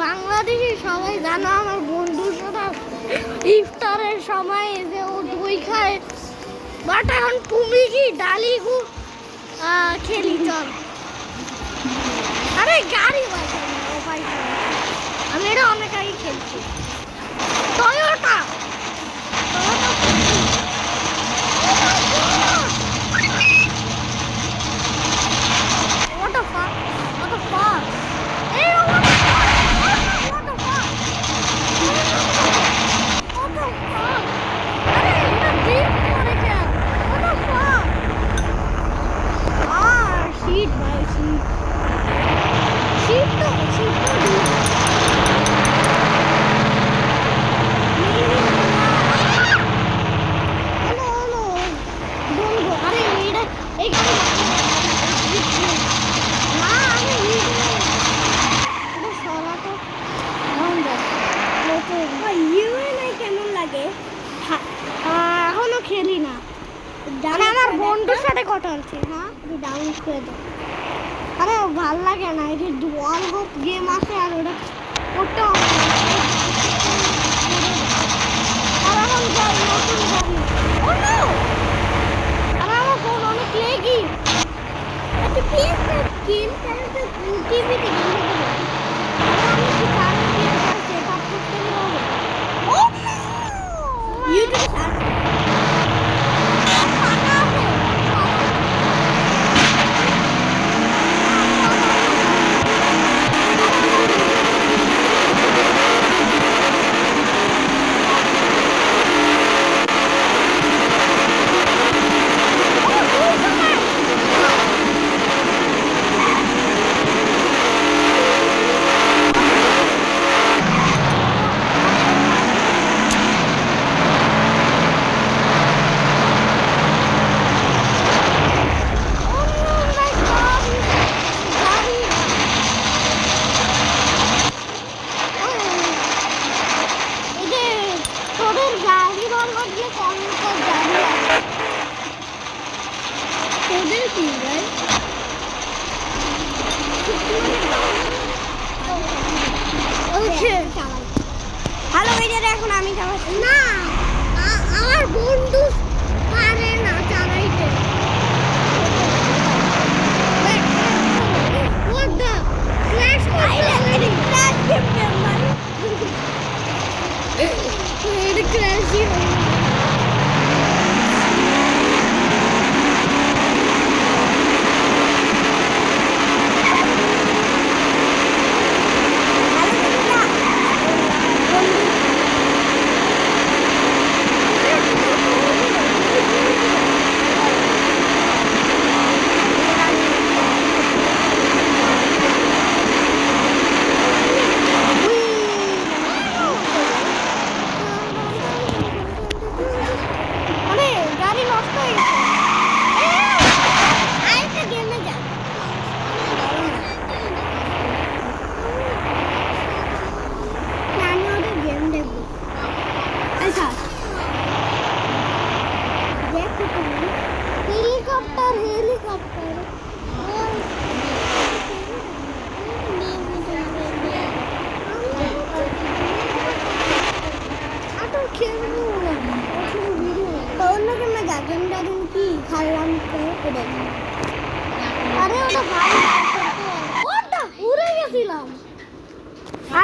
বাংলাদেশে সবাই জানো আমার বন্ধুর সাথে ইফতারের সময় যে ও দই খায়, বাট এখন তুমি কি ডালি খেলি চল। আরে গাড়ি আমি এটা অনেক আগে খেলছি। টয়োটা এখনো খেলি না, আমার বন্ধুর সাথে কথা হচ্ছে। হ্যাঁ ডাউন করে দাও। আরে ভাল লাগে না, এই যে ওয়ার্ল্ড কাপ গেম আছে আর ওটা করতে হবে। আর এখন যাই নতুন গাড়ি। ও নো, আর আমার ফোন অনেক লেগি। আচ্ছা প্লিজ গেম খেলতে টিভিতে গেম খেলতে আমি কি কারণ দিয়ে সেটআপ করতে হবে। ও নো ইউটিউবে সার্চ হ্যালো ভাইরা, এখন আমি চালাচ্ছি না, আমার বন্ধু পারে না চালাইতে। What the crash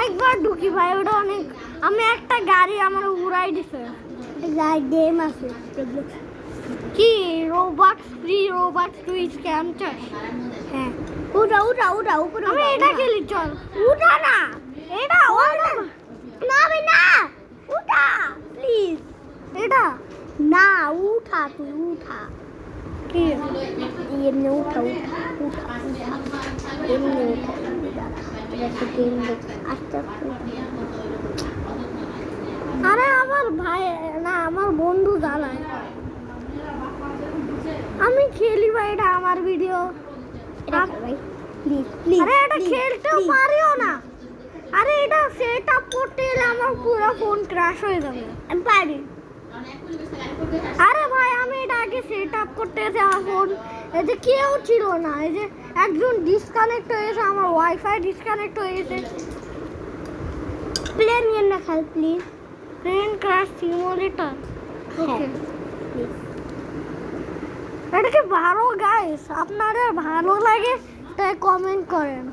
একবার ঢুকি ভাই, ওটা অনেক। আমি একটা গাড়ি আমার উড়াই দিছে। গেম আছে কি রোবক্স ফ্রি, রোবক্স তুই স্ক্যাম চাস? হ্যাঁ উঠা উঠা উঠা উপরে। আমি এটা খেলি, চল উঠা না, এটা ওটা না ভাই না, উঠা প্লিজ। এটা না উঠা, তুই উঠা। কি এমনি উঠা উঠা উঠা উঠা এমনি উঠা। আরে আমার ভাই না, আমার বন্ধু জ্বালায়। আমি খেলি ভাই, এটা আমার ভিডিও। আরে এটা খেলতেও পারিও না। আরে এটা সেট আপ করতে গেলে আমার পুরো ফোন ক্র্যাশ হয়ে যাবে। আমি পারি। আরে ভাই আমি এটা আগে সেট আপ করতে গেছে, আমার ফোন এই যে কেউ ছিল না, এই যে একজন ডিসকানেক্ট হয়ে গেছে, আমার ওয়াইফাই ডিসকানেক্ট হয়ে গেছে। প্লেন নিয়ে না খাল প্লিজ প্লেন ক্রাশ সিমুলেটর ওকে এটা কি ভালো গাইস আপনাদের ভালো লাগে তাই কমেন্ট করেন